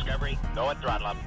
Discovery, go and throttle up.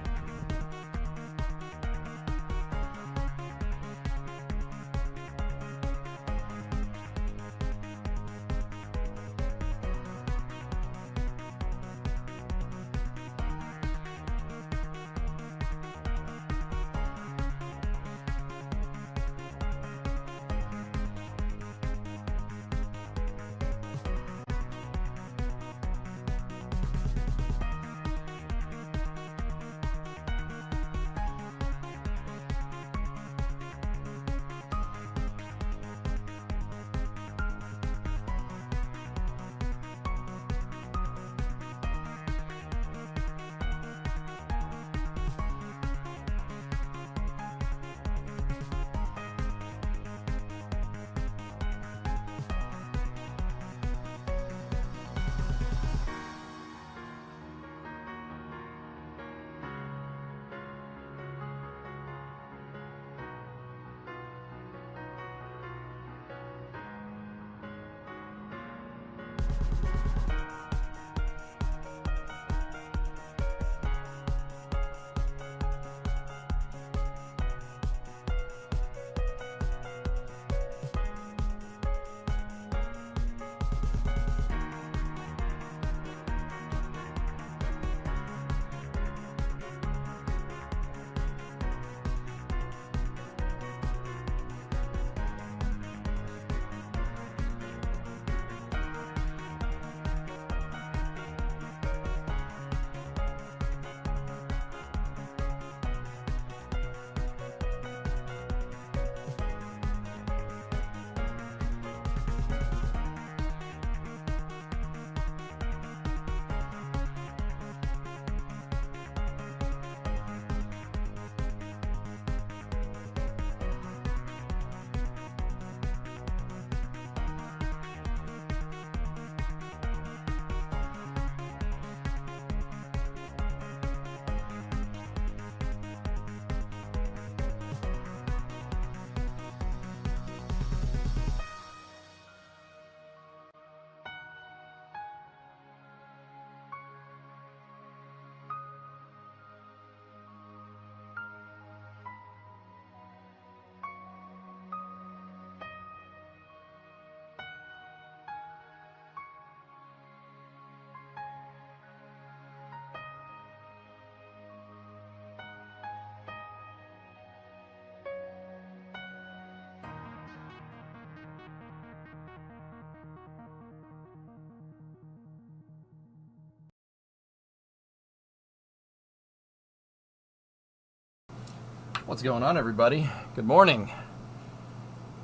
What's going on, everybody? Good morning.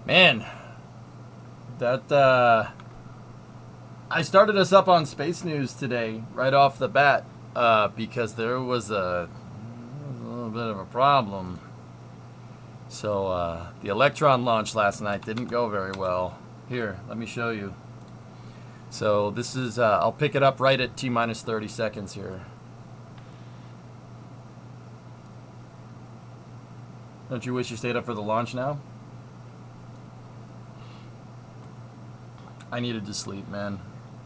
Man, I started us up on Space News today right off the bat because there was a little bit of a problem. So the Electron launch last night didn't go very well. Here, let me show you. So this is, I'll pick it up right at T-minus 30 seconds here. Don't you wish you stayed up for the launch now? I needed to sleep, man.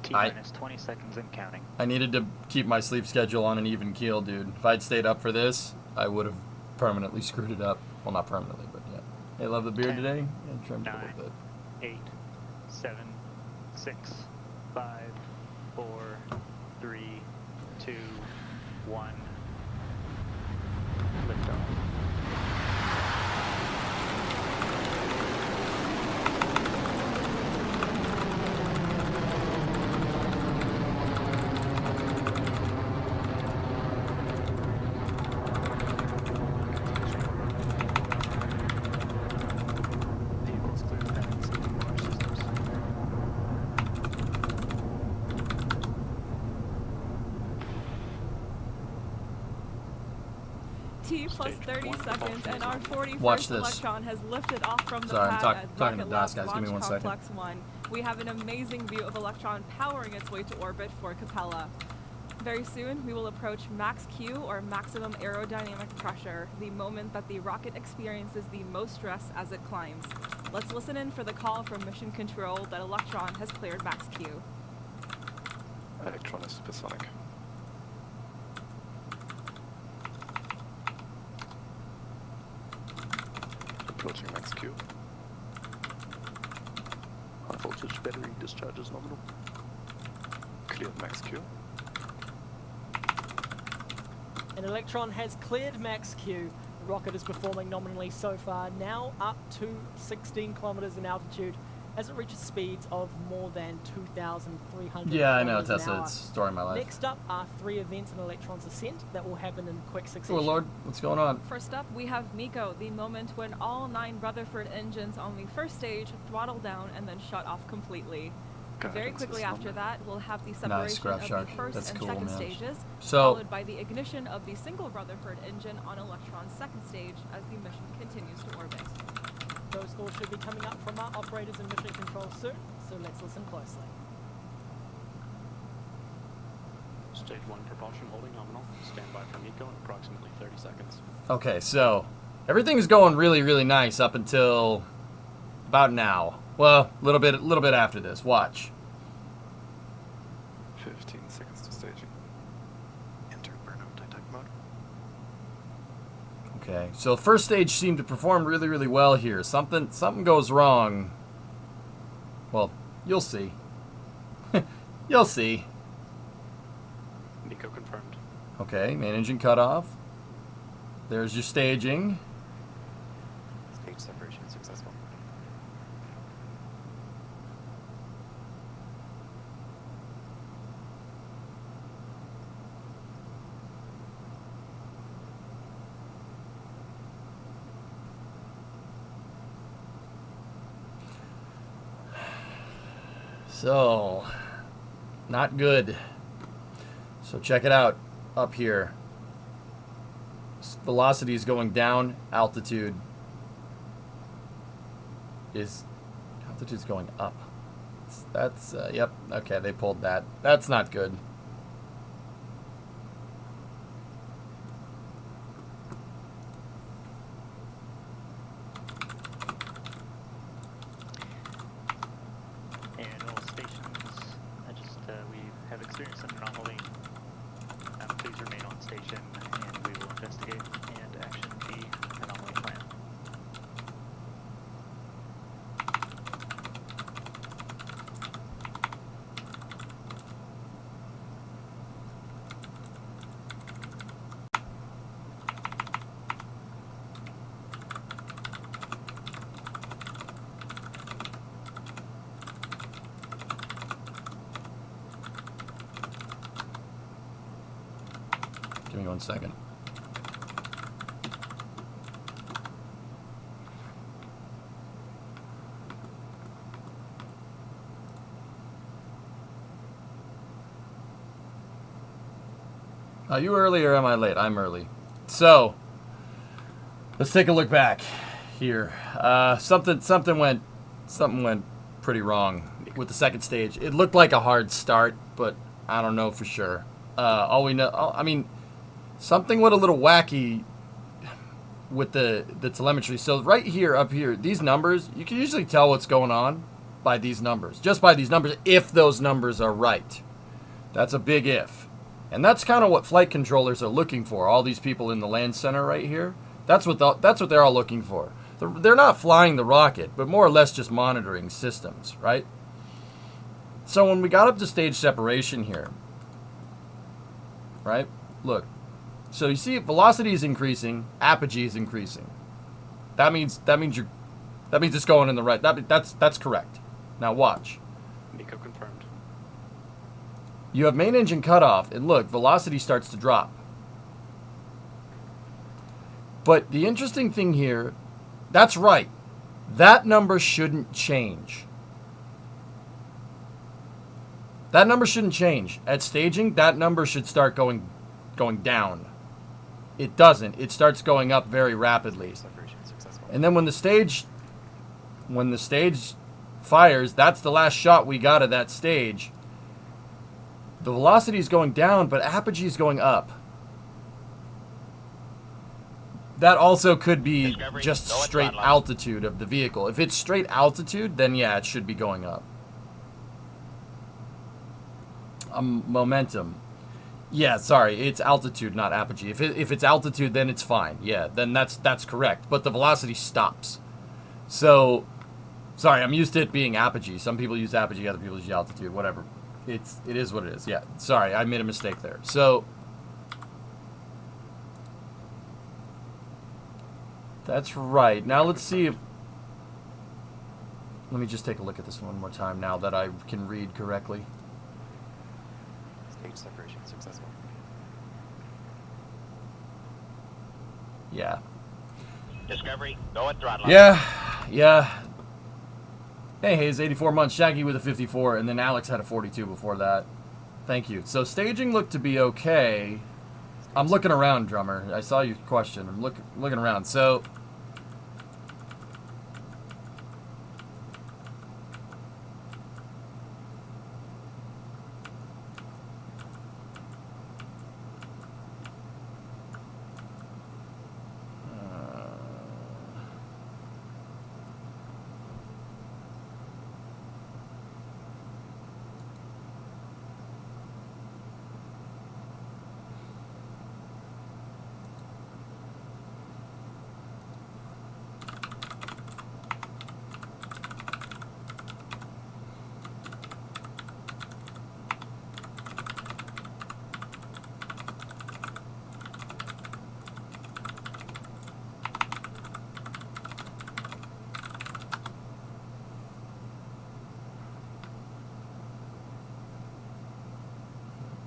T-minus 20 seconds and counting. I needed to keep my sleep schedule on an even keel, dude. If I'd stayed up for this, I would have permanently screwed it up. Well, not permanently, but yeah. Hey, love the beard 10, today? Yeah, trimmed it a 9, little bit. 8, 7, 6, 5, 4, 3, 2, 1. Lift off. T plus 30 seconds, and our 41st Watch this. Electron has lifted off from the Sorry, I'm pad at talking to Rocket DOS, Lab's guys. Give me Launch 1 second. Complex 1. We have an amazing view of Electron powering its way to orbit for Capella. Very soon, we will approach max Q, or maximum aerodynamic pressure, the moment that the rocket experiences the most stress as it climbs. Let's listen in for the call from Mission Control that Electron has cleared max Q. Electron is supersonic. Approaching max Q. High voltage battery discharge is nominal. Cleared max Q. An Electron has cleared max Q. The rocket is performing nominally so far, now up to 16 kilometers in altitude as it reaches speeds of more than 2,300 Yeah, I know, kilometers an Tessa. hour. It's story of my life. Next up are 3 events in Electron's ascent that will happen in quick succession. Oh, Lord. What's going on? First up, we have Miko, the moment when all 9 Rutherford engines on the first stage throttle down and then shut off completely. Very Guidance quickly is after nominal. that, we'll have the Nice, separation Scrap of Shark. the first That's and cool, second man. stages, So- followed by the ignition of the single Rutherford engine on Electron's second stage as the mission continues to orbit. Those scores should be coming up from our operators in mission control soon, so let's listen closely. Stage 1 propulsion holding nominal. Stand by for Miko in approximately 30 seconds. Okay, so everything's going really, really nice up until about now. Well, a little bit after this. Watch. 15 seconds to staging. Enter burnout detect mode. Okay, so first stage seemed to perform really, really well here. Something goes wrong. Well, you'll see. You'll see. Miko confirmed. Okay, main engine cut off. There's your staging. Stage separation successful. So, not good. So check it out up here. Velocity is going down. Altitude's going up. That's yep. Okay, they pulled that. That's not good. And all stations, we have experienced an anomaly. Please remain on station and we will investigate and action the anomaly plan. Give me 1 second. Are you early or am I late? I'm early. So, let's take a look back here. Something went pretty wrong with the second stage. It looked like a hard start, but I don't know for sure. All we know, I mean, something went a little wacky with the telemetry. So right here, up here, these numbers, you can usually tell what's going on by these numbers. Just by these numbers, if those numbers are right. That's a big if. And that's kind of what flight controllers are looking for. All these people in the land center right here, that's what they're all looking for. They're not flying the rocket, but more or less just monitoring systems, right? So when we got up to stage separation here, right? Look. So you see velocity is increasing, apogee is increasing. That means it's going in the right. That's correct. Now watch. Miko confirmed. You have main engine cutoff, and look, velocity starts to drop. But the interesting thing here, that's right. That number shouldn't change. That number shouldn't change. At staging, that number should start going down. It doesn't. It starts going up very rapidly. Separation successful. And then when the stage fires, that's the last shot we got of that stage. The velocity is going down, but apogee is going up. That also could be just straight altitude of the vehicle. If it's straight altitude, then yeah, it should be going up. Momentum. Yeah, sorry, it's altitude, not apogee. If it's altitude, then it's fine. Yeah, then that's correct. But the velocity stops. So, sorry, I'm used to it being apogee. Some people use apogee, other people use altitude, whatever. It is what it is. Yeah, sorry, I made a mistake there. So, that's right. Now let's see if... Let me just take a look at this one more time now that I can read correctly. Stage separation successful. Yeah. Discovery, go at throttle. Yeah. Hey, Hayes, 84 months. Shaggy with a 54, and then Alex had a 42 before that. Thank you. So staging looked to be okay. I'm looking around, Drummer. I saw your question. I'm looking around. So...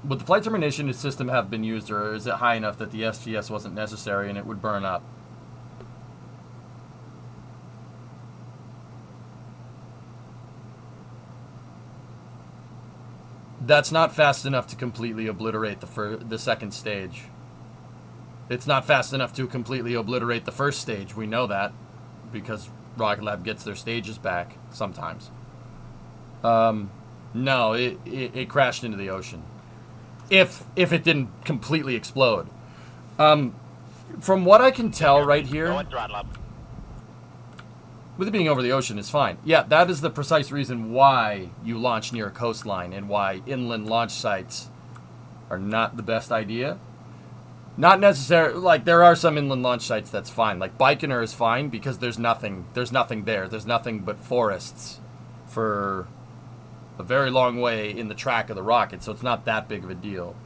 Would the flight termination system have been used, or is it high enough that the STS wasn't necessary and it would burn up? That's not fast enough to completely obliterate the second stage. It's not fast enough to completely obliterate the first stage. We know that because Rocket Lab gets their stages back sometimes. No, it crashed into the ocean. If it didn't completely explode. From what I can tell right here, Go at throttle up. with it being over the ocean is fine. Yeah, that is the precise reason why you launch near a coastline and why inland launch sites are not the best idea. Not necessarily, like, there are some inland launch sites that's fine. Like, Baikonur is fine because there's nothing there. There's nothing but forests for a very long way in the track of the rocket, so it's not that big of a deal.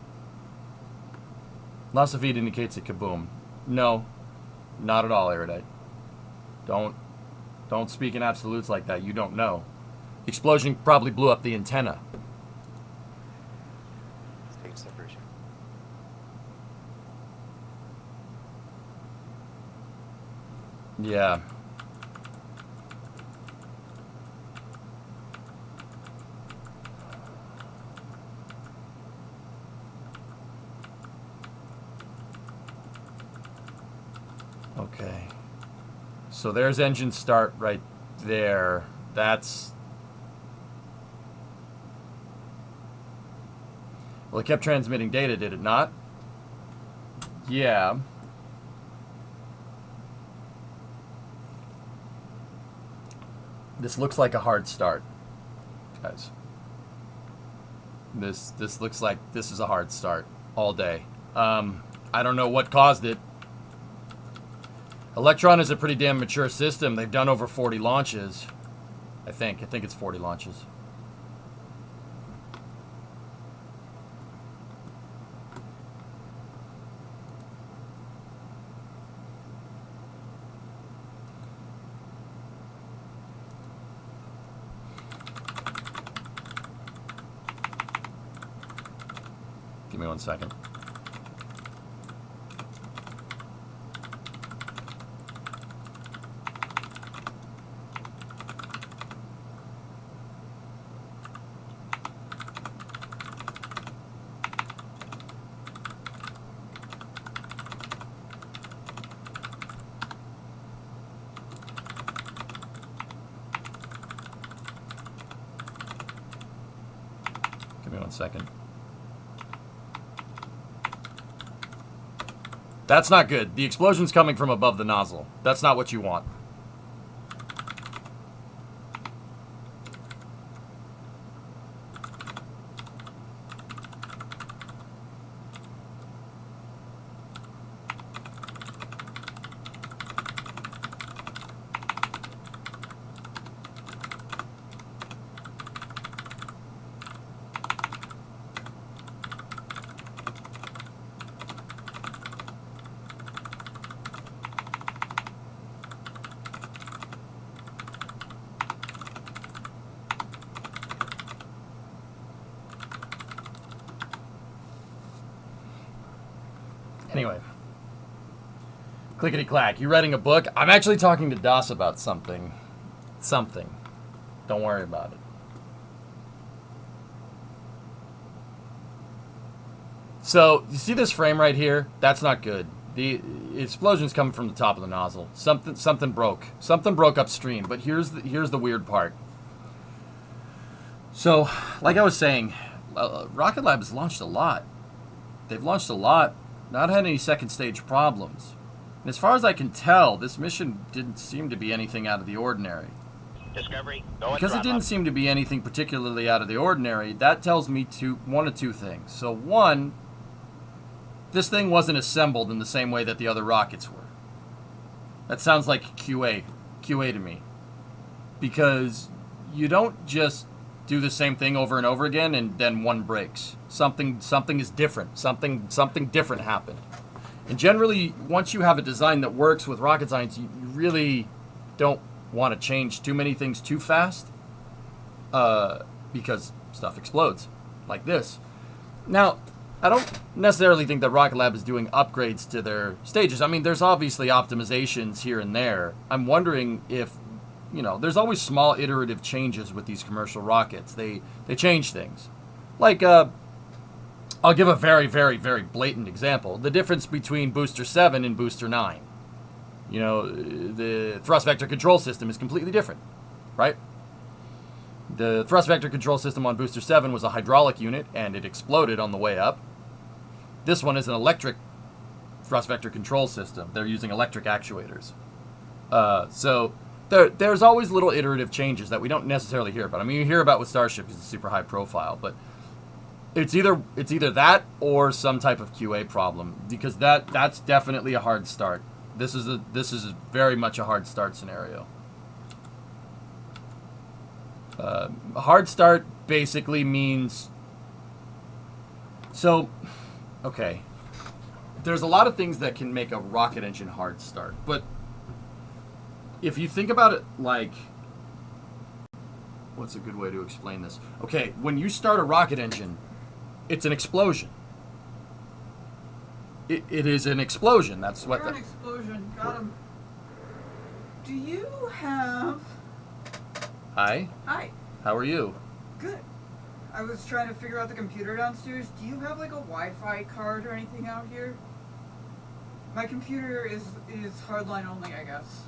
Loss of heat indicates a kaboom. No, not at all, Erudite. Don't speak in absolutes like that. You don't know. The explosion probably blew up the antenna. Stage separation. Yeah. Okay. So there's engine start right there. That's... Well, it kept transmitting data, did it not? Yeah. This looks like a hard start, guys. This looks like this is a hard start all day. I don't know what caused it. Electron is a pretty damn mature system. They've done over 40 launches. I think it's 40 launches. Give me 1 second. Give me 1 second. That's not good. The explosion's coming from above the nozzle. That's not what you want. Anyway. Clickety clack. You writing a book? I'm actually talking to Das about something. Something. Don't worry about it. So, you see this frame right here? That's not good. The explosion's coming from the top of the nozzle. Something broke. Something broke upstream. But here's the weird part. So, like I was saying, Rocket Lab has launched a lot. They've launched a lot. Not had any second stage problems. And as far as I can tell, this mission didn't seem to be anything out of the ordinary. Discovery, go Because it didn't seem to be anything particularly out of the ordinary, that tells me one of two things. So one, this thing wasn't assembled in the same way that the other rockets were. That sounds like QA to me. Because you don't just do the same thing over and over again and then one breaks. Something is different. Something different happened. And generally, once you have a design that works with rocket science, you really don't want to change too many things too fast because stuff explodes like this. Now, I don't necessarily think that Rocket Lab is doing upgrades to their stages. I mean, there's obviously optimizations here and there. I'm wondering if, there's always small iterative changes with these commercial rockets. They change things. Like, I'll give a very, very, very blatant example. The difference between Booster 7 and Booster 9. The thrust vector control system is completely different, right? The thrust vector control system on Booster 7 was a hydraulic unit, and it exploded on the way up. This one is an electric thrust vector control system. They're using electric actuators. So there's always little iterative changes that we don't necessarily hear about. I mean, you hear about with Starship because it's super high profile, but it's either that or some type of QA problem, because that's definitely a hard start. This is very much a hard start scenario. A hard start basically means, okay, there's a lot of things that can make a rocket engine hard start, but if you think about it like, what's a good way to explain this? Okay, when you start a rocket engine, it's an explosion. It is an explosion. That's what. You're an explosion. Got him. Do you have? Hi. Hi. How are you? Good. I was trying to figure out the computer downstairs. Do you have like a Wi-Fi card or anything out here? My computer is hardline only, I guess.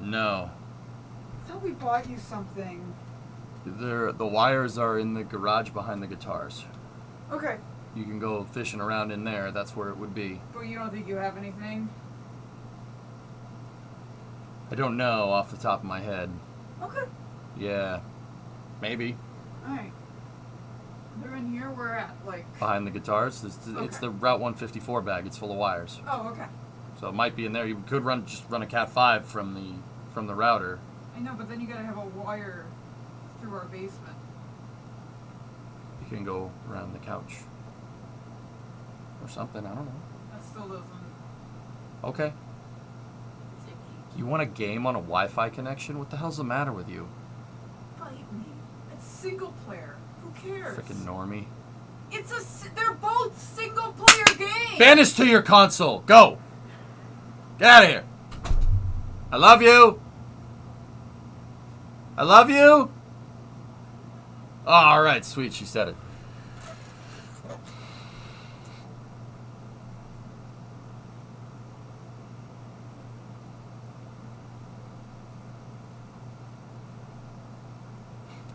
No. I thought we bought you something. The wires are in the garage behind the guitars. Okay. You can go fishing around in there. That's where it would be. But you don't think you have anything? I don't know off the top of my head. Okay. Yeah. Maybe. Alright. They're in here. We're at like. Behind the guitars. It's Okay. the Route 154 bag. It's full of wires. Oh, okay. So it might be in there. You could just run a Cat 5 from the router. I know, but then you gotta have a wire through our basement. You can go around the couch. Or something. I don't know. That still doesn't. Okay. You want a game on a Wi-Fi connection? What the hell's the matter with you? Bite me. It's single player. Who cares? Frickin' normie. They're both single player games. Banish to your console. Go. Get out of here. I love you. I love you. Oh, all right, sweet. She said it.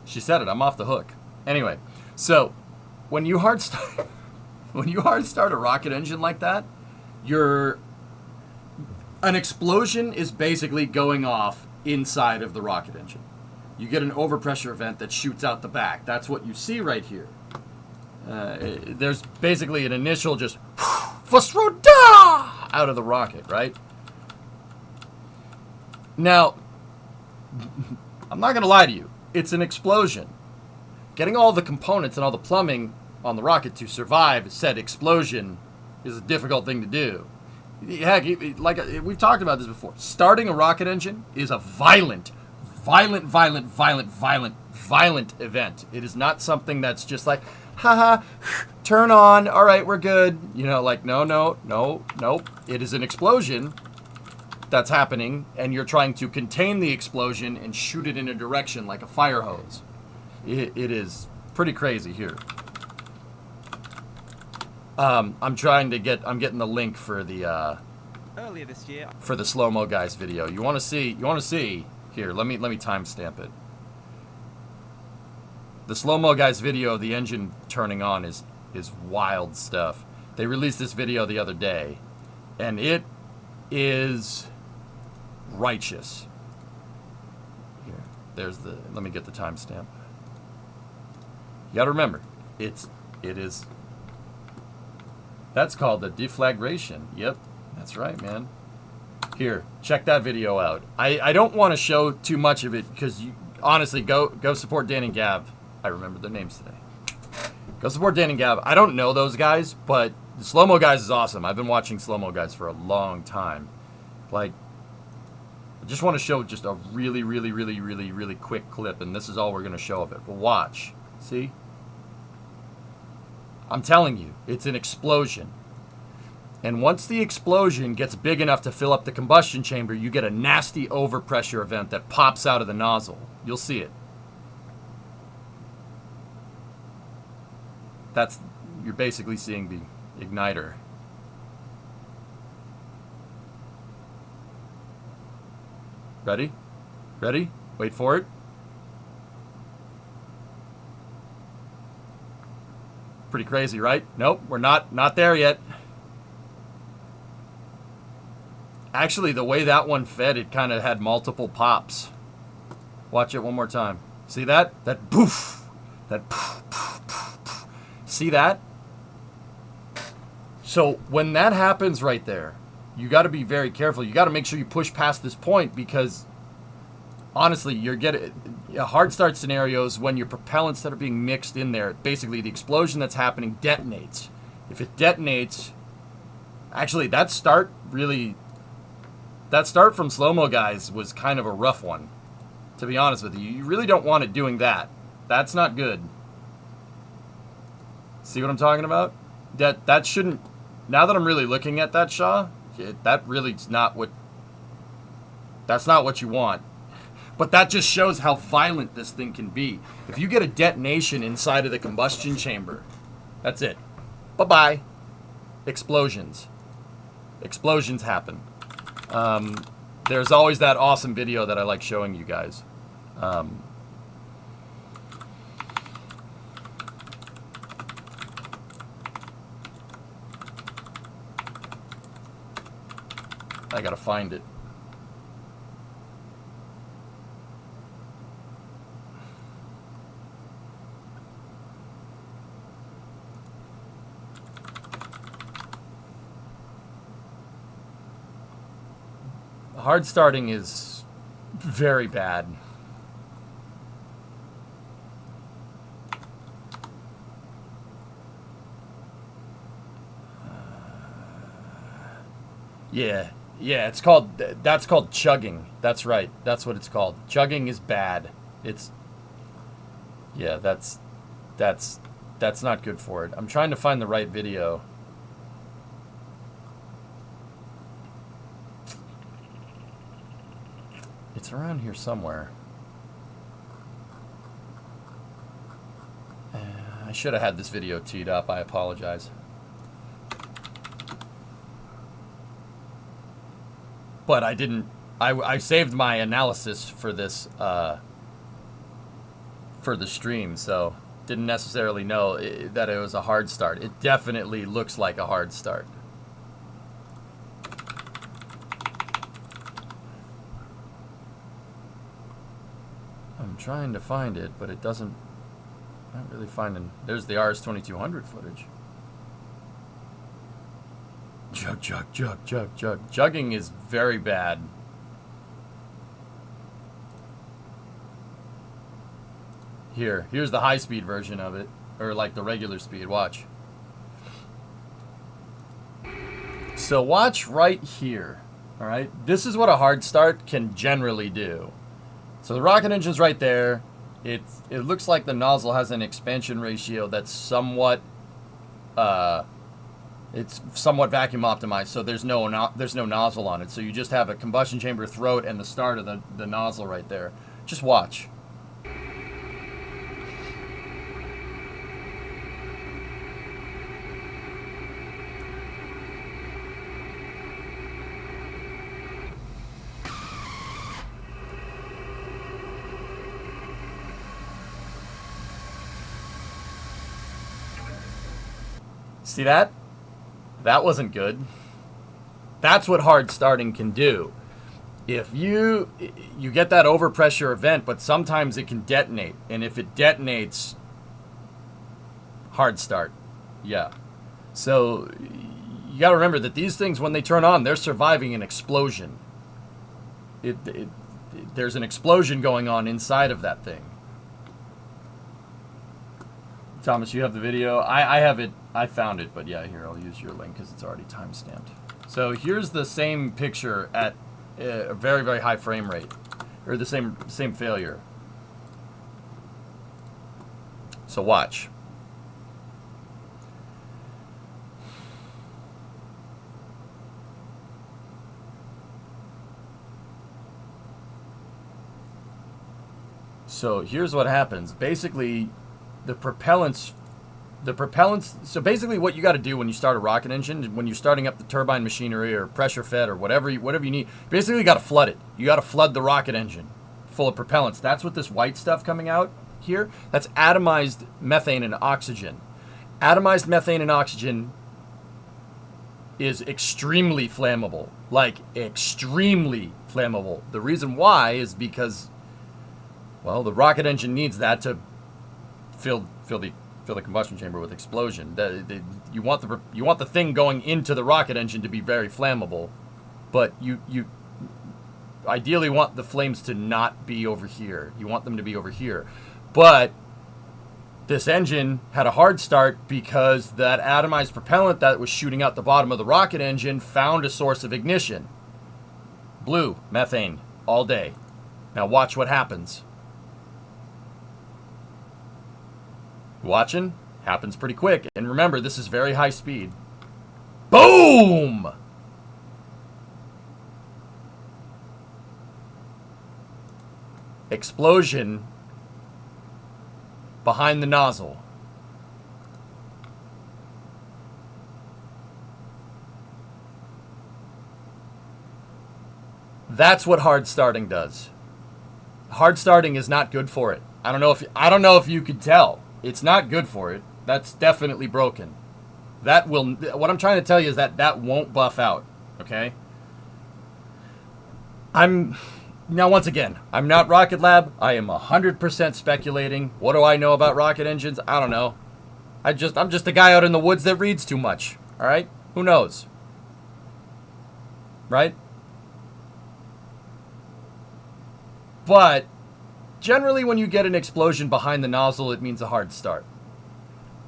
She said it. I'm off the hook. Anyway, so when you hard start a rocket engine like that, an explosion is basically going off inside of the rocket engine. You get an overpressure event that shoots out the back. That's what you see right here. There's basically an initial just out of the rocket, right? Now, I'm not going to lie to you. It's an explosion. Getting all the components and all the plumbing on the rocket to survive said explosion is a difficult thing to do. Heck, like we've talked about this before. Starting a rocket engine is a violent event. It is not something that's just like, haha, turn on, all right, we're good. You know, like, no, no, no, nope. It is an explosion that's happening, and you're trying to contain the explosion and shoot it in a direction like a fire hose. It is pretty crazy here. I'm getting the link for the Earlier this year, for the slow-mo guys video. You want to see here, let me timestamp it. The slow-mo guys video of the engine turning on is wild stuff. They released this video the other day, and it is righteous. Here, let me get the timestamp. You gotta remember, it is, that's called a deflagration. Yep, that's right, man. Here, check that video out. I don't want to show too much of it because you honestly go support Dan and Gav. I remember their names today. Go support Dan and Gav. I don't know those guys, but the slow-mo guys is awesome. I've been watching slow-mo guys for a long time. Like, I just want to show just a really, really, really, really, really quick clip, and this is all we're going to show of it. But watch. See? I'm telling you, it's an explosion. And once the explosion gets big enough to fill up the combustion chamber, you get a nasty overpressure event that pops out of the nozzle. You'll see it. You're basically seeing the igniter. Ready? Ready? Wait for it. Pretty crazy, right? Nope, we're not there yet. Actually, the way that one fed, it kind of had multiple pops. Watch it one more time. See that? That poof. That poof, poof, poof, poof. See that? So when that happens right there, you got to be very careful. You got to make sure you push past this point because, honestly, you're getting hard start scenarios when your propellants that are being mixed in there, basically the explosion that's happening detonates. If it detonates, actually that start from slow-mo guys was kind of a rough one, to be honest with you. You really don't want it doing that. That's not good. See what I'm talking about? That shouldn't, now that I'm really looking at that, Shaw, that really is not what, that's not what you want. But that just shows how violent this thing can be. If you get a detonation inside of the combustion chamber, that's it. Bye-bye. Explosions. Explosions happen. There's always that awesome video that I like showing you guys. I gotta find it. Hard starting is very bad. Yeah, it's called, that's called chugging. That's right. That's what it's called. Chugging is bad. Yeah, that's not good for it. I'm trying to find the right video. It's around here somewhere. I should have had this video teed up. I apologize. But I didn't. I saved my analysis for this for the stream, so didn't necessarily know that it was a hard start. It definitely looks like a hard start. I'm trying to find it, but it doesn't. Not really finding. There's the RS-2200 footage. Jug. Jugging is very bad. Here's the high-speed version of it, or like the regular speed. Watch. So watch right here. All right, this is what a hard start can generally do. So the rocket engine's right there. it looks like the nozzle has an expansion ratio that's somewhat it's somewhat vacuum optimized, so there's no nozzle on it. So you just have a combustion chamber throat and the start of the nozzle right there. Just watch. See that? That wasn't good. That's what hard starting can do. If you get that overpressure event, but sometimes it can detonate, and if it detonates, hard start. Yeah. So you got to remember that these things, when they turn on, they're surviving an explosion. There's an explosion going on inside of that thing. Thomas, you have the video. I have it. I found it, but yeah, here, I'll use your link because it's already time-stamped. So here's the same picture at a very, very high frame rate, or the same failure. So watch. So here's what happens. Basically, the propellants, so basically what you got to do when you start a rocket engine, when you're starting up the turbine machinery or pressure fed or whatever you need, basically you got to flood it. You got to flood the rocket engine full of propellants. That's what this white stuff coming out here, that's atomized methane and oxygen. Atomized methane and oxygen is extremely flammable, like extremely flammable. The reason why is because, well, the rocket engine needs that to fill the combustion chamber with explosion. You want the thing going into the rocket engine to be very flammable, but you ideally want the flames to not be over here. You want them to be over here. But this engine had a hard start because that atomized propellant that was shooting out the bottom of the rocket engine found a source of ignition. Blue, methane, all day. Now watch what happens. Watching? Happens pretty quick. And remember, this is very high speed. Boom! Explosion behind the nozzle. That's what hard starting does. Hard starting is not good for it. I don't know if you could tell. It's not good for it. That's definitely broken. What I'm trying to tell you is that won't buff out, okay? Now, once again, I'm not Rocket Lab. I am 100% speculating. What do I know about rocket engines? I don't know. I'm just a guy out in the woods that reads too much, all right? Who knows? Right? But generally, when you get an explosion behind the nozzle, it means a hard start.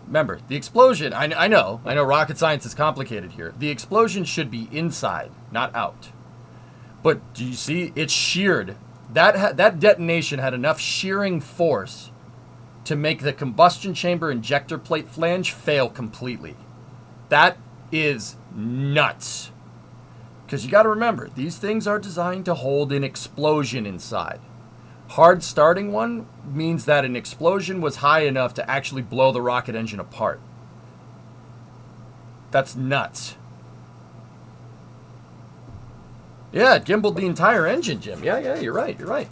Remember, the explosion, I know rocket science is complicated here. The explosion should be inside, not out. But do you see? It's sheared. That detonation had enough shearing force to make the combustion chamber injector plate flange fail completely. That is nuts. Because you got to remember, these things are designed to hold an explosion inside. Hard starting one means that an explosion was high enough to actually blow the rocket engine apart. That's nuts. Yeah, it gimbaled the entire engine, Jim. Yeah, you're right.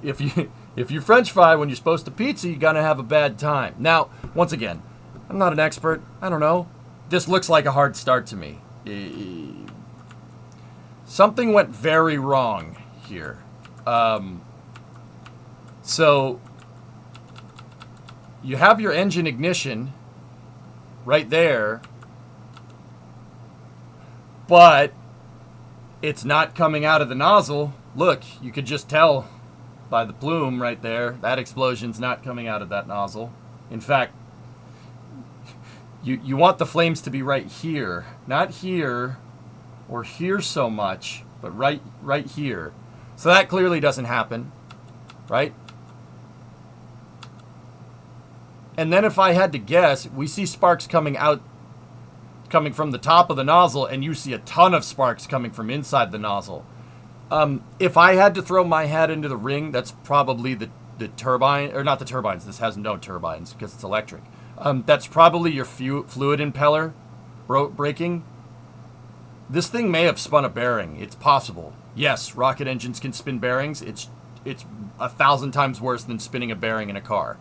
If you French fry when you're supposed to pizza, you're gonna have a bad time. Now, once again, I'm not an expert. I don't know. This looks like a hard start to me. Something went very wrong here. So you have your engine ignition right there, but it's not coming out of the nozzle. Look, you could just tell by the plume right there, that explosion's not coming out of that nozzle. In fact, you want the flames to be right here, not here or here so much, but right here. So that clearly doesn't happen, right? And then if I had to guess, we see sparks coming from the top of the nozzle, and you see a ton of sparks coming from inside the nozzle. If I had to throw my hat into the ring, that's probably the turbine, or not the turbines. This has no turbines because it's electric. That's probably your fluid impeller breaking. This thing may have spun a bearing. It's possible. Yes, rocket engines can spin bearings. It's 1,000 times worse than spinning a bearing in a car.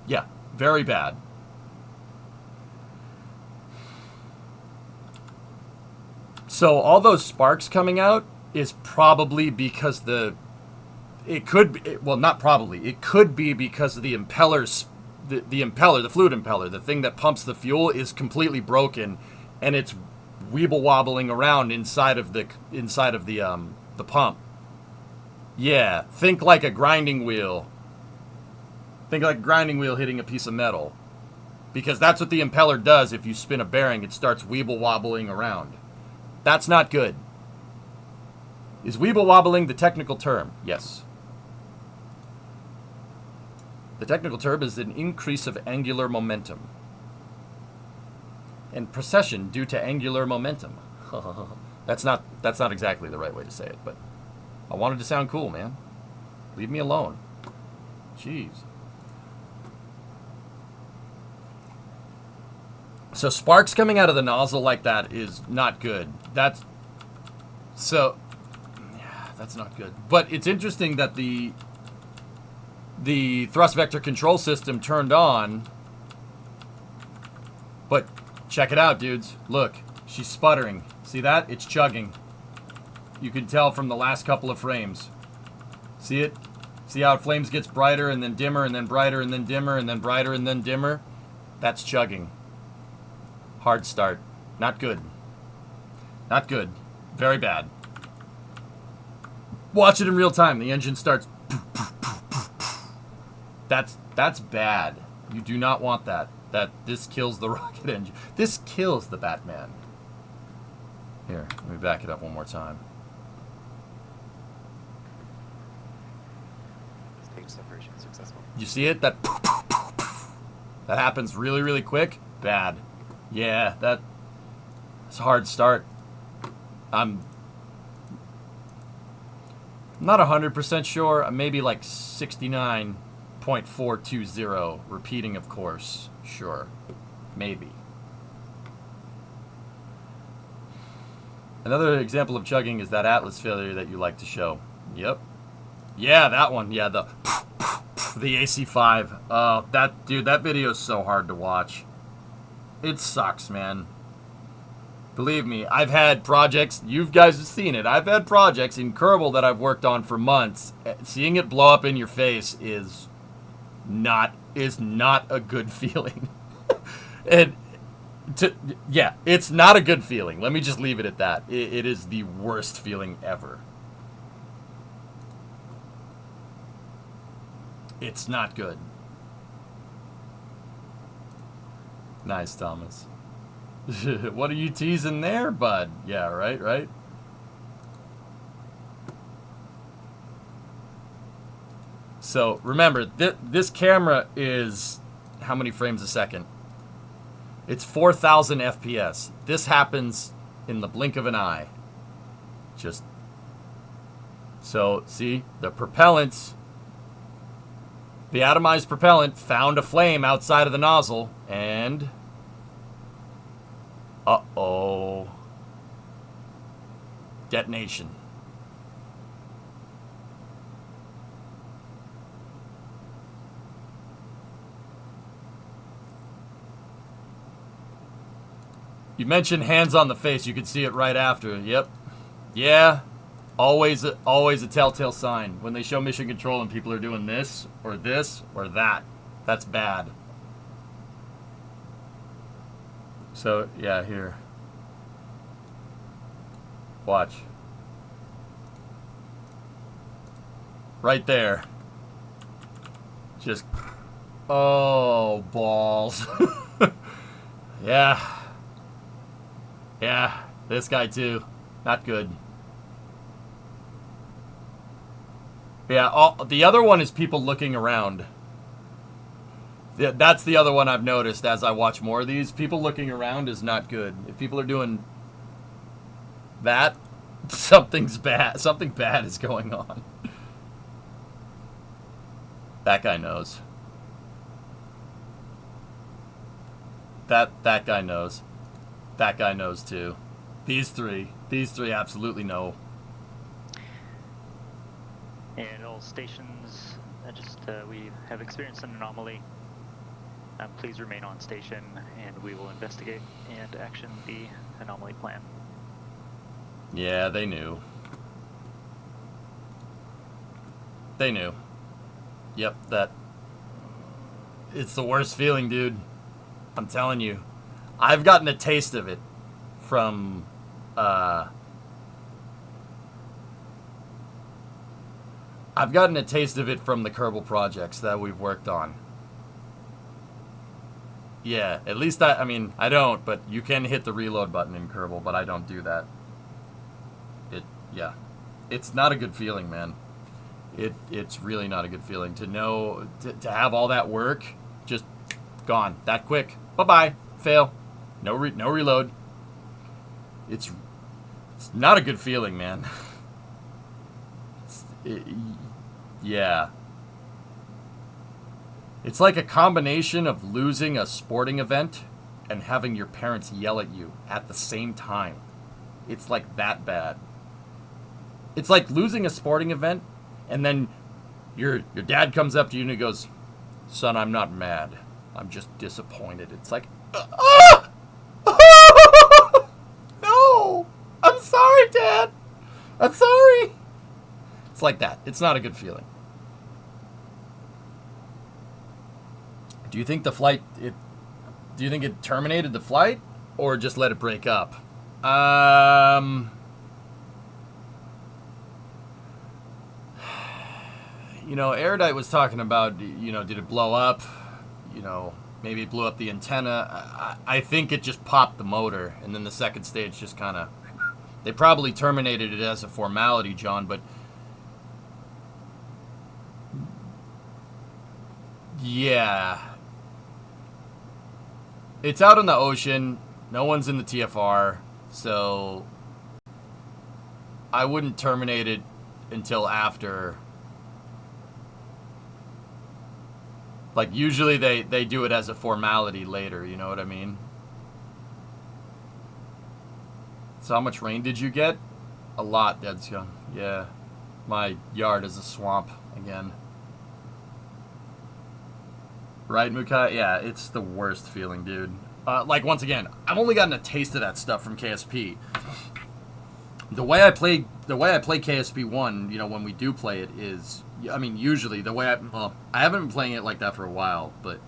Yeah, very bad. So all those sparks coming out is probably because the fluid impeller, the thing that pumps the fuel, is completely broken, and it's weeble wobbling around inside of the pump. Yeah, think like a grinding wheel. Think like a grinding wheel hitting a piece of metal, because that's what the impeller does. If you spin a bearing, it starts weeble wobbling around. That's not good. Is weeble wobbling the technical term? Yes. The technical term is an increase of angular momentum. And precession due to angular momentum. That's not exactly the right way to say it, but I wanted to sound cool, man. Leave me alone. Jeez. So sparks coming out of the nozzle like that is not good. That's not good. But it's interesting that the thrust vector control system turned on. But check it out, dudes. Look, she's sputtering. See that? It's chugging. You can tell from the last couple of frames. See it? See how flames gets brighter and then dimmer and then brighter and then dimmer and then brighter and then dimmer? That's chugging. Hard start. Not good. Not good. Very bad. Watch it in real time. The engine starts. That's bad. You do not want that. This kills the rocket engine. This kills the Batman. Here, let me back it up one more time. Stage separation successful. You see it? That happens really, really quick. Bad. Yeah, that's a hard start. I'm not 100% sure. Maybe like 69.420. Repeating, of course. Sure. Maybe. Another example of chugging is that Atlas failure that you like to show. Yep. Yeah, that one. Yeah, the AC5. That video is so hard to watch. It sucks, man. Believe me, I've had projects, you guys have seen it, I've had projects in Kerbal that I've worked on for months. Seeing it blow up in your face is not a good feeling. It's not a good feeling. Let me just leave it at that. It is the worst feeling ever. It's not good. Nice, Thomas. What are you teasing there, bud? Yeah, right? So, remember, this camera is how many frames a second? It's 4,000 FPS. This happens in the blink of an eye. So, see, the propellants, the atomized propellant found a flame outside of the nozzle, and uh-oh. Detonation. You mentioned hands on the face. You can see it right after. Yep. Yeah. Always a telltale sign. When they show mission control and people are doing this or that, that's bad. So, yeah, here. Watch. Right there. Just, oh, balls. Yeah. Yeah, this guy too. Not good. Yeah, the other one is people looking around. That's the other one I've noticed as I watch more of these. People looking around is not good. If people are doing that, something's bad. Something bad is going on. That guy knows. That guy knows. That guy knows too. These three absolutely know. And all stations, we have experienced an anomaly. Please remain on station, and we will investigate and action the anomaly plan. Yeah, they knew. They knew. Yep, that. It's the worst feeling, dude. I'm telling you. I've gotten a taste of it from, I've gotten a taste of it from the Kerbal projects that we've worked on. Yeah, at least I mean, I don't, but you can hit the reload button in Kerbal, but I don't do that. Yeah. It's not a good feeling, man. It's really not a good feeling to know, to have all that work just gone that quick. Bye-bye. Fail. No reload. It's not a good feeling, man. Yeah. It's like a combination of losing a sporting event and having your parents yell at you at the same time. It's like that bad. It's like losing a sporting event and then your dad comes up to you and he goes, "Son, I'm not mad. I'm just disappointed." It's like, no! I'm sorry, Dad! I'm sorry! It's like that. It's not a good feeling. Do you think the flight, do you think it terminated the flight or just let it break up? You know, Erudite was talking about, you know, did it blow up? You know, maybe it blew up the antenna. I think it just popped the motor, and then the second stage just kind of... They probably terminated it as a formality, John, but... Yeah. It's out in the ocean. No one's in the TFR, so... I wouldn't terminate it until after... Like, usually they do it as a formality later, you know what I mean? So how much rain did you get? A lot, Deadska. Yeah. My yard is a swamp again. Right, Mukai? Yeah, it's the worst feeling, dude. Like, once again, I've only gotten a taste of that stuff from KSP. The way I play KSP 1, you know, when we do play it is... I mean, usually, the way I haven't been playing it like that for a while, but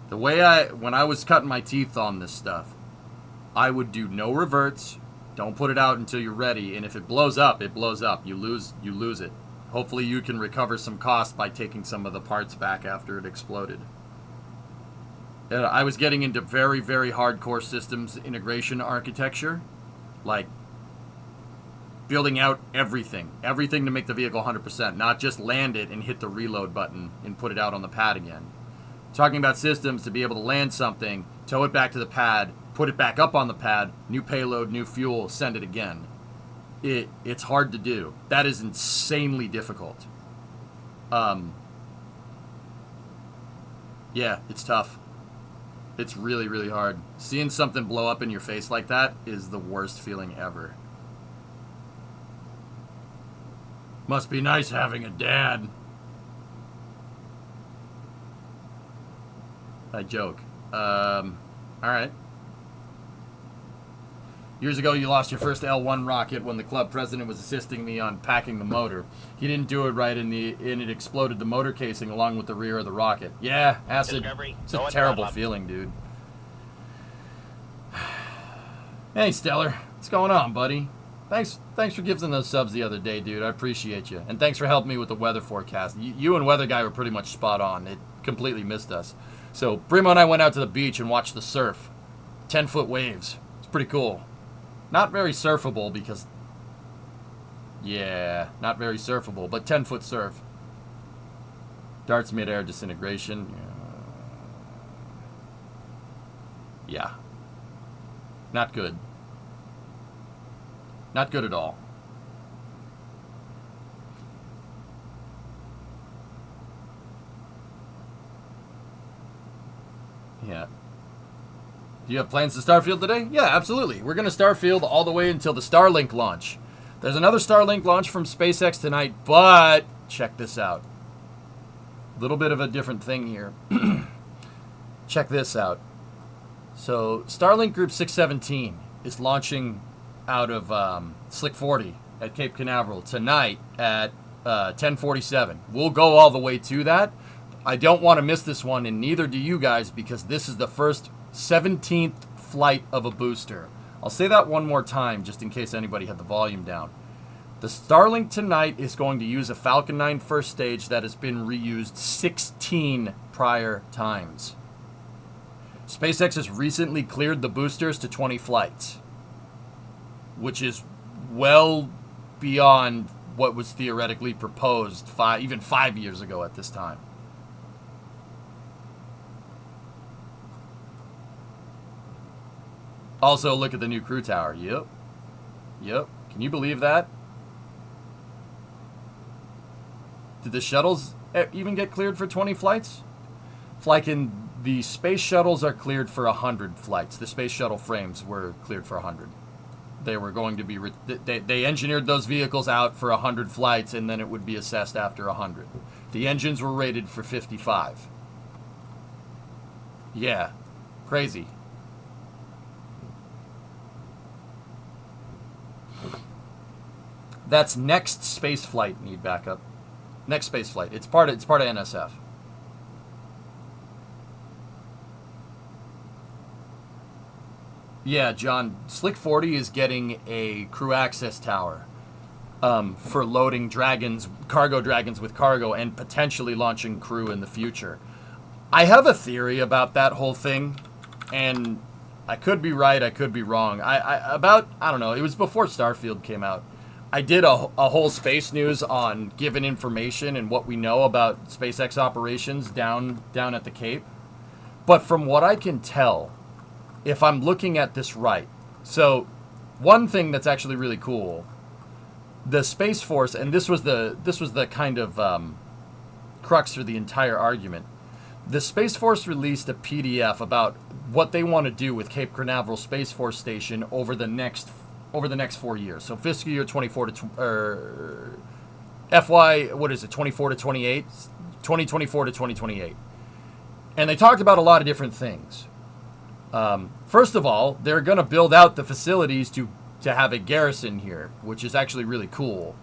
the way when I was cutting my teeth on this stuff, I would do no reverts, don't put it out until you're ready, and if it blows up, it blows up. You lose it. Hopefully you can recover some cost by taking some of the parts back after it exploded. I was getting into very, very hardcore systems integration architecture, like building out everything to make the vehicle 100%, not just land it and hit the reload button and put it out on the pad again. Talking about systems to be able to land something, tow it back to the pad, put it back up on the pad, new payload, new fuel, send it again. It's hard to do. That is insanely difficult. Yeah, it's tough. It's really, really hard. Seeing something blow up in your face like that is the worst feeling ever. Must be nice having a dad. I joke. Alright. Years ago, you lost your first L1 rocket when the club president was assisting me on packing the motor. He didn't do it right, and it exploded the motor casing along with the rear of the rocket. Yeah, acid. Discovery. It's a terrible feeling, dude. Hey, Stellar. What's going on, buddy? Thanks for giving those subs the other day, dude. I appreciate you. And thanks for helping me with the weather forecast. You and Weather Guy were pretty much spot on. It completely missed us. So, Brimo and I went out to the beach and watched the surf. 10-foot waves. It's pretty cool. Not very surfable because... Yeah, not very surfable, but 10-foot surf. Darts mid-air disintegration. Yeah. Not good. Not good at all. Yeah. Do you have plans to Starfield today? Yeah, absolutely. We're going to Starfield all the way until the Starlink launch. There's another Starlink launch from SpaceX tonight, but check this out. A little bit of a different thing here. Check this out. So Starlink Group 617 is launching out of Slick 40 at Cape Canaveral tonight at 10:47. We'll go all the way to that. I don't want to miss this one, and neither do you guys, because this is the first 17th flight of a booster. I'll say that one more time just in case anybody had the volume down. The Starlink tonight is going to use a Falcon 9 first stage that has been reused 16 prior times. SpaceX has recently cleared the boosters to 20 flights, which is well beyond what was theoretically proposed even 5 years ago at this time. Also, look at the new crew tower. Yep. Can you believe that? Did the shuttles even get cleared for 20 flights? Flykin, the space shuttles are cleared for 100 flights. The space shuttle frames were cleared for 100. They were going to be... They engineered those vehicles out for 100 flights, and then it would be assessed after 100. The engines were rated for 55. Yeah. Crazy. That's next space flight. Need backup. Next space flight. It's part of NSF. Yeah, John. Slick 40 is getting a crew access tower for loading dragons, cargo dragons with cargo, and potentially launching crew in the future. I have a theory about that whole thing, and I could be right, I could be wrong. I don't know. It was before Starfield came out. I did a whole space news on given information and what we know about SpaceX operations down at the Cape. But from what I can tell, if I'm looking at this right, so one thing that's actually really cool, the Space Force, and this was the kind of crux for the entire argument. The Space Force released a PDF about what they want to do with Cape Canaveral Space Force Station over the next 4 years. So fiscal year 24 to FY, what is it, 24 to 28, 2024 to 2028. And they talked about a lot of different things. First of all, they're going to build out the facilities to have a garrison here, which is actually really cool.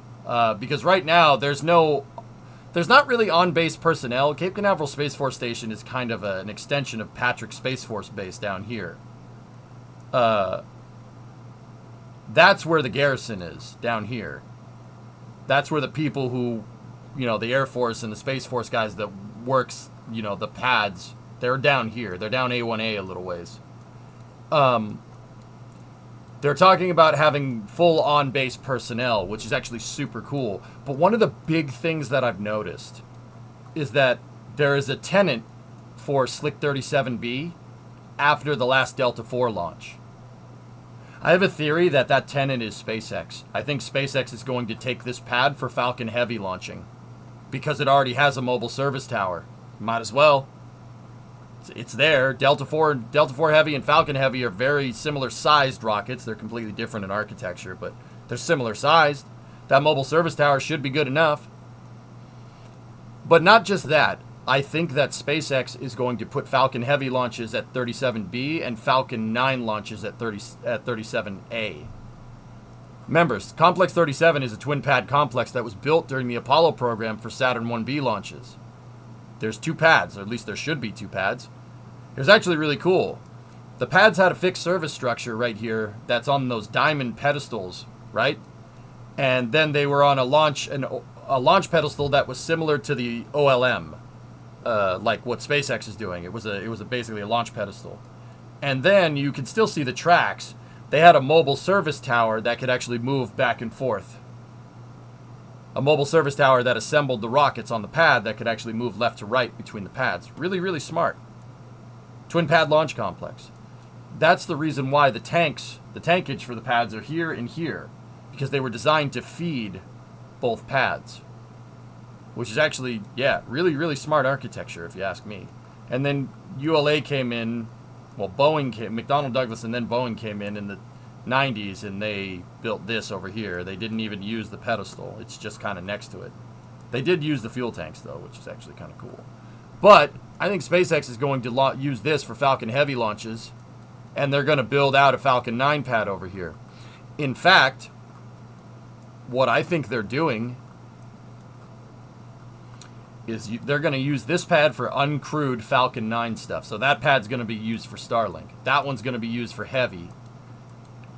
Because right now there's not really on-base personnel. Cape Canaveral Space Force Station is kind of an extension of Patrick Space Force Base down here. That's where the garrison is, down here. That's where the people who, the Air Force and the Space Force guys that works, the pads, they're down here. They're down A1A a little ways. They're talking about having full on-base personnel, which is actually super cool. But one of the big things that I've noticed is that there is a tenant for Slick 37B after the last Delta IV launch. I have a theory that tenant is SpaceX. I think SpaceX is going to take this pad for Falcon Heavy launching because it already has a mobile service tower. Might as well. It's there. Delta IV Heavy and Falcon Heavy are very similar sized rockets. They're completely different in architecture, but they're similar sized. That mobile service tower should be good enough. But not just that. I think that SpaceX is going to put Falcon Heavy launches at 37B and Falcon 9 launches at 37A. Remember, Complex 37 is a twin pad complex that was built during the Apollo program for Saturn 1B launches. There's 2 pads, or at least there should be 2 pads. It was actually really cool. The pads had a fixed service structure right here that's on those diamond pedestals, right? And then they were on a launch pedestal that was similar to the OLM. Like what SpaceX is doing. It was basically a launch pedestal. And then you could still see the tracks. They had a mobile service tower that could actually move back and forth. A mobile service tower that assembled the rockets on the pad that could actually move left to right between the pads. Really, really smart. Twin pad launch complex. that's the reason why the tankage for the pads are here and here, because they were designed to feed both pads, which is actually, yeah, really, really smart architecture if you ask me. And then ULA came in, well, McDonnell Douglas and then Boeing came in the 90s, and they built this over here. They didn't even use the pedestal. It's just kind of next to it. They did use the fuel tanks, though, which is actually kind of cool. But I think SpaceX is going to use this for Falcon Heavy launches, and they're going to build out a Falcon 9 pad over here. In fact, what I think they're doing is they're going to use this pad for uncrewed Falcon 9 stuff. So that pad's going to be used for Starlink. That one's going to be used for Heavy.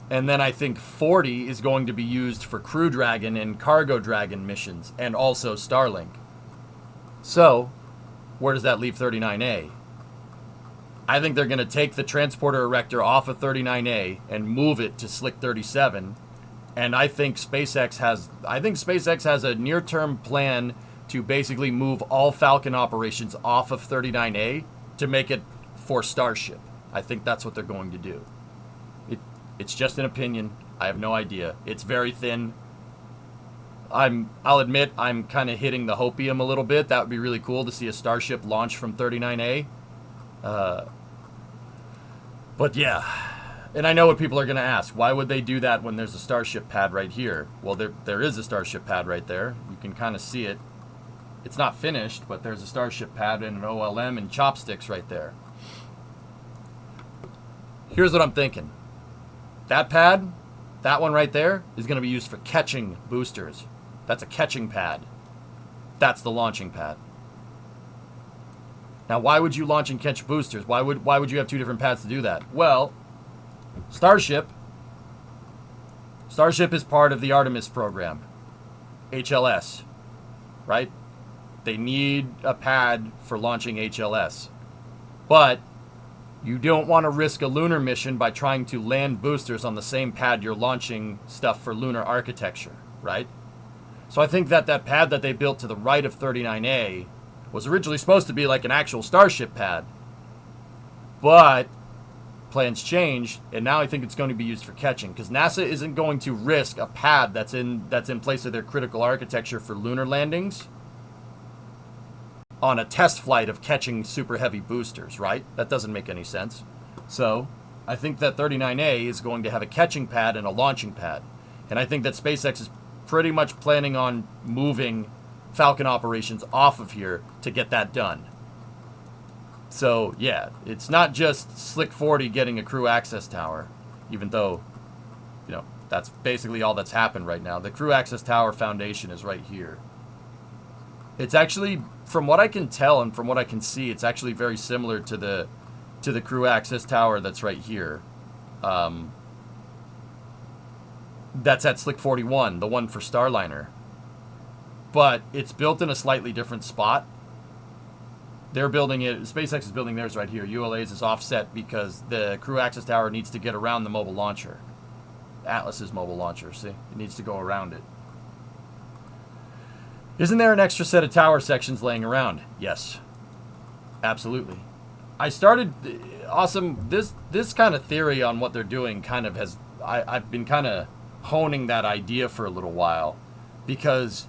And then I think 40 is going to be used for Crew Dragon and Cargo Dragon missions, and also Starlink. So, where does that leave 39A? I think they're going to take the transporter erector off of 39A and move it to Slick 37. And I think SpaceX has a near-term plan to basically move all Falcon operations off of 39A to make it for Starship. I think that's what they're going to do. It's just an opinion. I have no idea. It's very thin. I'll admit I'm kind of hitting the hopium a little bit. That would be really cool to see a Starship launch from 39A. But yeah. And I know what people are going to ask. Why would they do that when there's a Starship pad right here? Well, there is a Starship pad right there. You can kind of see it. It's not finished, but there's a Starship pad and an OLM and chopsticks right there. Here's what I'm thinking. That pad, that one right there, is going to be used for catching boosters. That's a catching pad. That's the launching pad. Now, why would you launch and catch boosters? Why would you have two different pads to do that? Well, Starship is part of the Artemis program. HLS, right? They need a pad for launching HLS. But you don't want to risk a lunar mission by trying to land boosters on the same pad you're launching stuff for lunar architecture, right? So I think that pad that they built to the right of 39A was originally supposed to be like an actual Starship pad. But plans changed, and now I think it's going to be used for catching, because NASA isn't going to risk a pad that's in place of their critical architecture for lunar landings on a test flight of catching super heavy boosters, right? That doesn't make any sense. So I think that 39A is going to have a catching pad and a launching pad. And I think that SpaceX is pretty much planning on moving Falcon operations off of here to get that done. So yeah, it's not just Slick 40 getting a crew access tower, even though, that's basically all that's happened right now. The crew access tower foundation is right here. It's actually, from what I can tell and from what I can see, it's actually very similar to the crew access tower that's right here. That's at Slick 41, the one for Starliner. But it's built in a slightly different spot. They're building it, SpaceX is building theirs right here. ULA's is offset because the crew access tower needs to get around the mobile launcher. Atlas's mobile launcher, see? It needs to go around it. Isn't there an extra set of tower sections laying around? Yes. Absolutely. I started... Awesome. This kind of theory on what they're doing kind of has... I've been kind of honing that idea for a little while. Because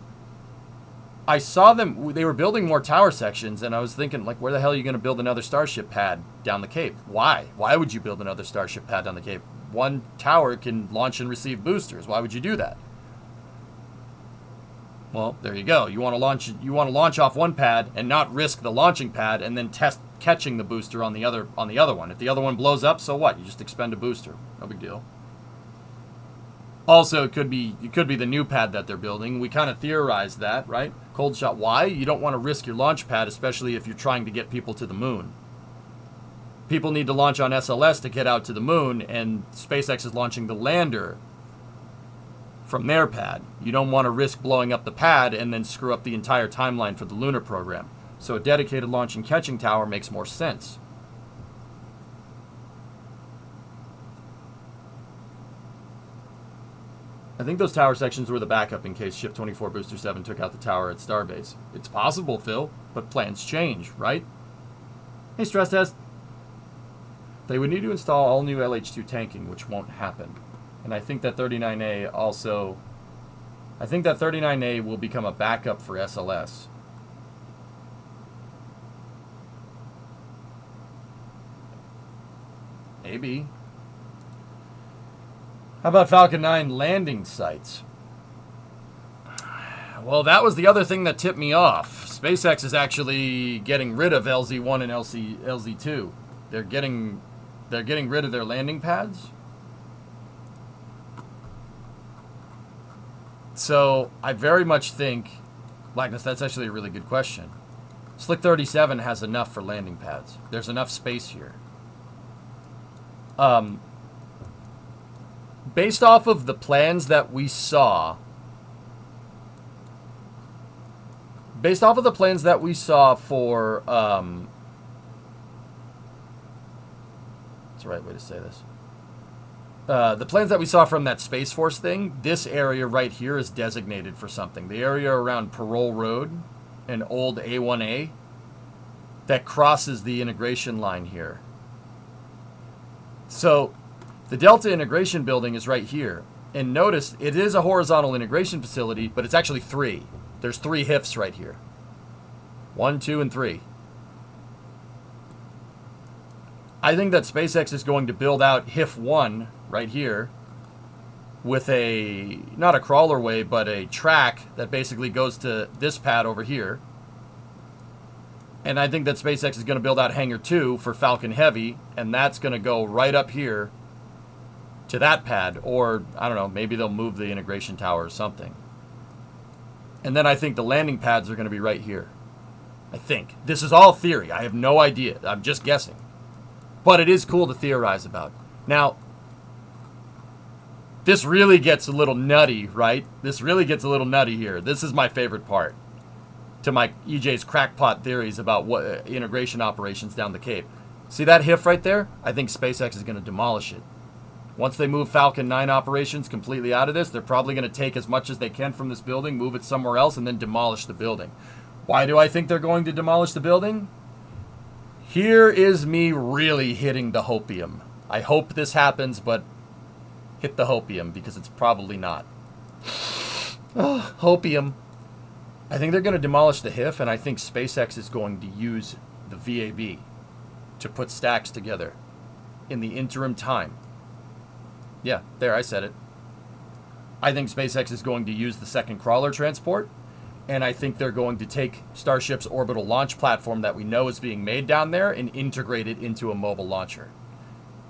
I saw them... They were building more tower sections, and I was thinking, like, where the hell are you going to build another Starship pad down the Cape? Why? Why would you build another Starship pad down the Cape? One tower can launch and receive boosters. Why would you do that? Well, there you go. You want to launch off one pad and not risk the launching pad and then test catching the booster on the other one. If the other one blows up, so what? You just expend a booster. No big deal. Also, it could be the new pad that they're building. We kind of theorized that, right? Cold shot. Why? You don't want to risk your launch pad, especially if you're trying to get people to the moon. People need to launch on SLS to get out to the moon, and SpaceX is launching the lander from their pad. You don't want to risk blowing up the pad and then screw up the entire timeline for the lunar program. So a dedicated launch and catching tower makes more sense. I think those tower sections were the backup in case Ship 24 Booster 7 took out the tower at Starbase. It's possible, Phil, but plans change, right? Hey, Stress Test. They would need to install all new LH2 tanking, which won't happen. And I think that 39A also... I think that 39A will become a backup for SLS. Maybe. How about Falcon 9 landing sites? Well, that was the other thing that tipped me off. SpaceX is actually getting rid of LZ1 and LZ2. They're getting rid of their landing pads. So I very much think, Magnus, that's actually a really good question. Slick 37 has enough for landing pads. There's enough space here. Based off of the plans that we saw, for, what's the right way to say this? The plans that we saw from that Space Force thing, this area right here is designated for something. The area around Parole Road and old A1A that crosses the integration line here. So the Delta integration building is right here. And notice it is a horizontal integration facility, but it's actually 3. There's 3 HIFs right here. 1, 2, and 3. I think that SpaceX is going to build out HIF 1 right here with a, not a crawlerway, but a track that basically goes to this pad over here. And I think that SpaceX is going to build out Hangar 2 for Falcon Heavy, and that's going to go right up here to that pad. Or, I don't know, maybe they'll move the integration tower or something. And then I think the landing pads are going to be right here. I think. This is all theory. I have no idea. I'm just guessing. But it is cool to theorize about. Now, this really gets a little nutty, right? This really gets a little nutty here. This is my favorite part to my EJ's crackpot theories about what integration operations down the Cape. See that HIF right there? I think SpaceX is going to demolish it. Once they move Falcon 9 operations completely out of this, they're probably going to take as much as they can from this building, move it somewhere else, and then demolish the building. Why do I think they're going to demolish the building? Here is me really hitting the hopium. I hope this happens, but hit the hopium because it's probably not. Oh, hopium. I think they're going to demolish the HIF, and I think SpaceX is going to use the VAB to put stacks together in the interim time. Yeah, there, I said it. I think SpaceX is going to use the second crawler transport, and I think they're going to take Starship's orbital launch platform that we know is being made down there and integrate it into a mobile launcher.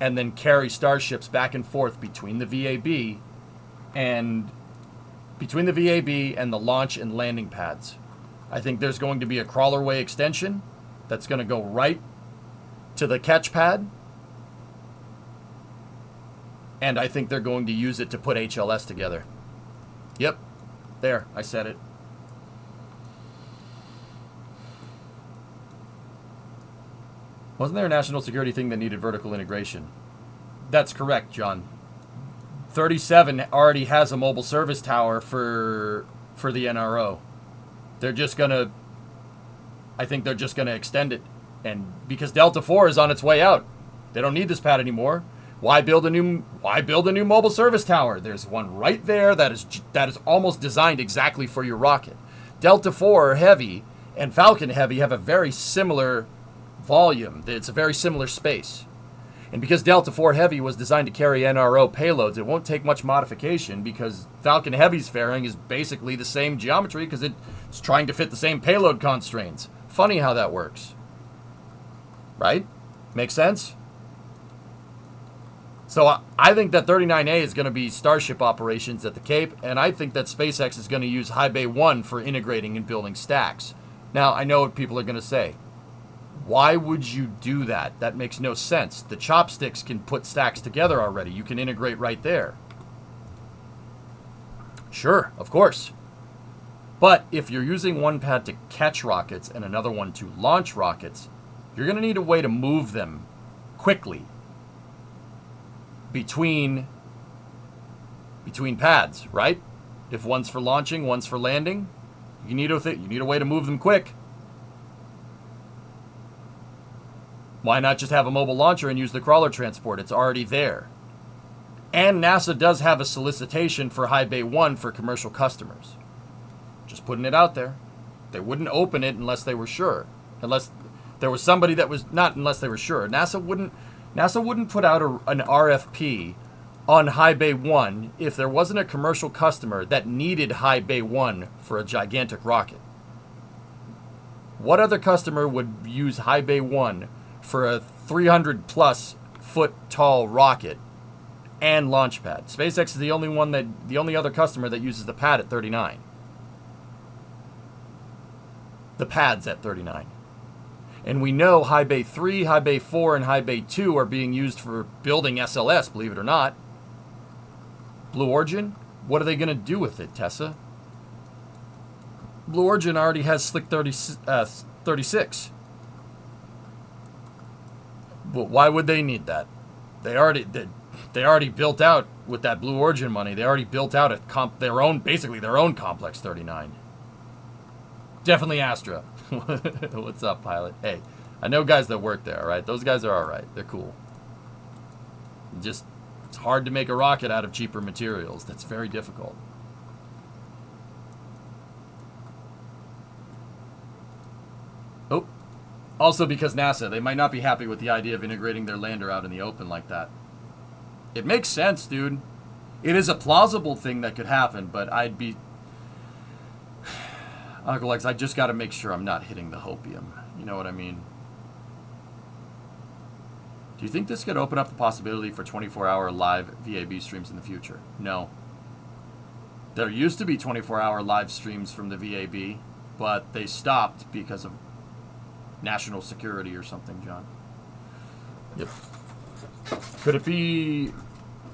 And then carry Starships back and forth between the VAB and the launch and landing pads. I think there's going to be a crawlerway extension that's going to go right to the catch pad. And I think they're going to use it to put HLS together. Yep. There, I said it. Wasn't there a national security thing that needed vertical integration? That's correct, John. 37 already has a mobile service tower for the NRO. They're just going to... I think they're just going to extend it. And because Delta 4 is on its way out. They don't need this pad anymore. Why build a new mobile service tower? There's one right there that is almost designed exactly for your rocket. Delta 4 Heavy and Falcon Heavy have a very similar volume. It's a very similar space. And because Delta 4 Heavy was designed to carry NRO payloads, it won't take much modification because Falcon Heavy's fairing is basically the same geometry because it's trying to fit the same payload constraints. Funny how that works. Right? Makes sense? So I think that 39A is going to be Starship operations at the Cape, and I think that SpaceX is going to use High Bay 1 for integrating and building stacks. Now, I know what people are going to say. Why would you do that? That makes no sense. The chopsticks can put stacks together already. You can integrate right there. Sure, of course. But if you're using one pad to catch rockets and another one to launch rockets, you're going to need a way to move them quickly between pads, right? If one's for launching, one's for landing, you need a way to move them quick. Why not just have a mobile launcher and use the crawler transport? It's already there. And NASA does have a solicitation for High Bay 1 for commercial customers. Just putting it out there. They wouldn't open it unless they were sure. Unless there was somebody that was not unless they were sure. NASA wouldn't put out an RFP on High Bay 1 if there wasn't a commercial customer that needed High Bay 1 for a gigantic rocket. What other customer would use High Bay 1 for a 300 plus foot tall rocket and launch pad? SpaceX is the only other customer that uses the pad at 39. The pad's at 39. And we know High Bay 3, High Bay 4, and High Bay 2 are being used for building SLS, believe it or not. Blue Origin, what are they going to do with it, Tessa? Blue Origin already has Slick 36. But why would they need that? They already built out with that Blue Origin money. They already built out their own Complex 39. Definitely Astra. What's up, pilot? Hey, I know guys that work there, all right? Those guys are all right. They're cool. It's hard to make a rocket out of cheaper materials. That's very difficult. Oh, also because NASA, they might not be happy with the idea of integrating their lander out in the open like that. It makes sense, dude. It is a plausible thing that could happen, but I'd be... Uncle X, I just got to make sure I'm not hitting the hopium. You know what I mean? Do you think this could open up the possibility for 24-hour live VAB streams in the future? No. There used to be 24-hour live streams from the VAB, but they stopped because of national security or something, John. Yep. Could it be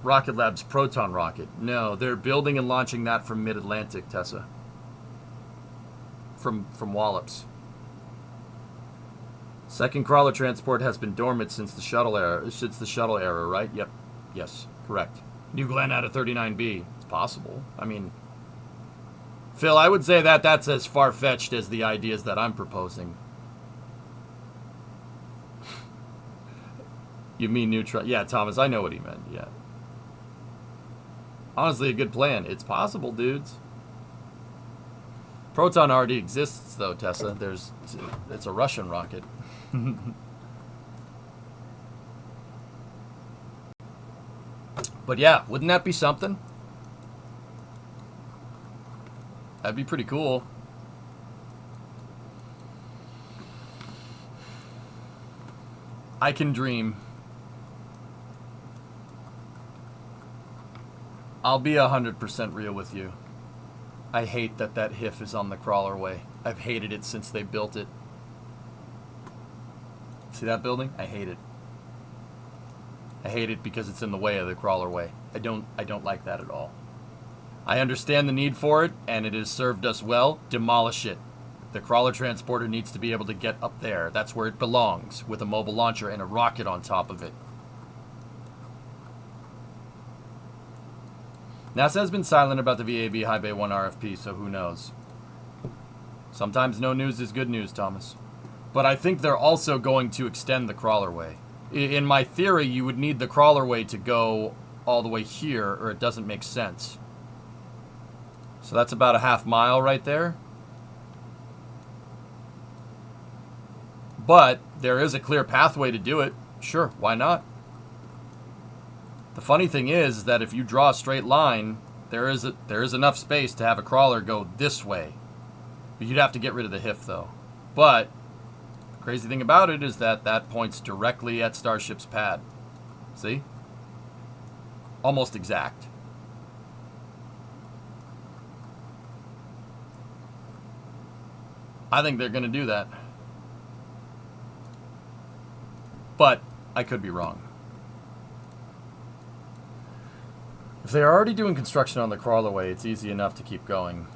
Rocket Lab's Proton rocket? No, they're building and launching that from Mid-Atlantic, Tessa. From Wallops. Second crawler transport has been dormant since the shuttle era, right? Yep. Yes, correct. New Glenn out of 39B. It's possible. I mean, Phil, I would say that's as far-fetched as the ideas that I'm proposing. You mean neutron? Yeah, Thomas, I know what he meant. Yeah. Honestly, a good plan. It's possible, dudes. Proton already exists, though, Tessa. It's a Russian rocket. But yeah, wouldn't that be something? That'd be pretty cool. I can dream. I'll be 100% real with you. I hate that HIF is on the crawlerway. I've hated it since they built it. See that building? I hate it. I hate it because it's in the way of the crawlerway. I don't like that at all. I understand the need for it, and it has served us well. Demolish it. The crawler transporter needs to be able to get up there. That's where it belongs, with a mobile launcher and a rocket on top of it. NASA has been silent about the VAB High Bay 1 RFP, so who knows? Sometimes no news is good news, Thomas. But I think they're also going to extend the crawlerway. In my theory, you would need the crawlerway to go all the way here, or it doesn't make sense. So that's about a half mile right there. But there is a clear pathway to do it. Sure, why not? The funny thing is that if you draw a straight line, there is enough space to have a crawler go this way. But you'd have to get rid of the HIF, though. But the crazy thing about it is that points directly at Starship's pad. See? Almost exact. I think they're going to do that. But I could be wrong. If they're already doing construction on the crawlerway, it's easy enough to keep going.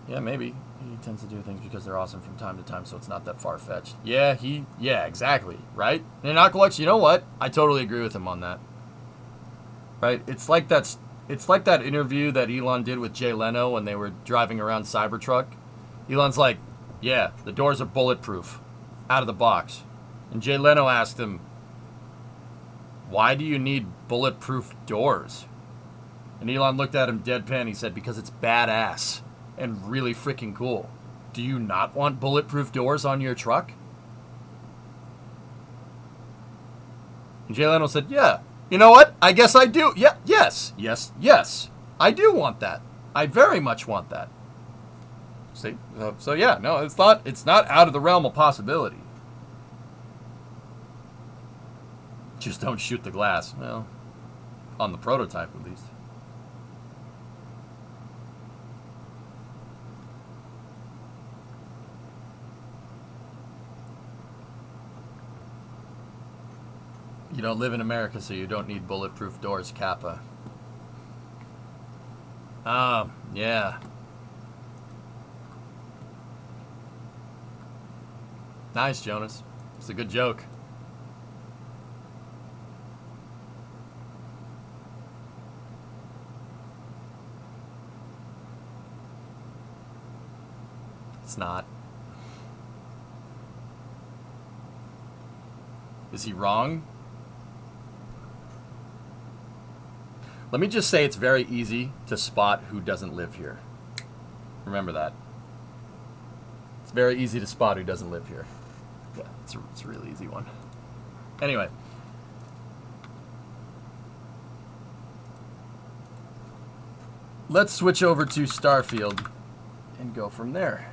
Yeah, maybe. He tends to do things because they're awesome from time to time, so it's not that far-fetched. Yeah, exactly, right? And Aqualex, you know what? I totally agree with him on that. Right? It's like that interview that Elon did with Jay Leno when they were driving around Cybertruck. Elon's like, yeah, the doors are bulletproof. Out of the box. And Jay Leno asked him, why do you need bulletproof doors? And Elon looked at him deadpan. He said, because it's badass and really freaking cool. Do you not want bulletproof doors on your truck? And Jay Leno said, yeah. You know what? I guess I do. Yeah, yes. I do want that. I very much want that. See? So yeah, no, it's not out of the realm of possibility. Just don't shoot the glass. Well, on the prototype at least. You don't live in America, so you don't need bulletproof doors, Kappa. Yeah. Nice, Jonas. It's a good joke. It's not. Is he wrong? Let me just say it's very easy to spot who doesn't live here. Remember that. It's very easy to spot who doesn't live here. Yeah, it's a really easy one. Anyway. Let's switch over to Starfield and go from there.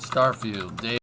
Starfield, Dave.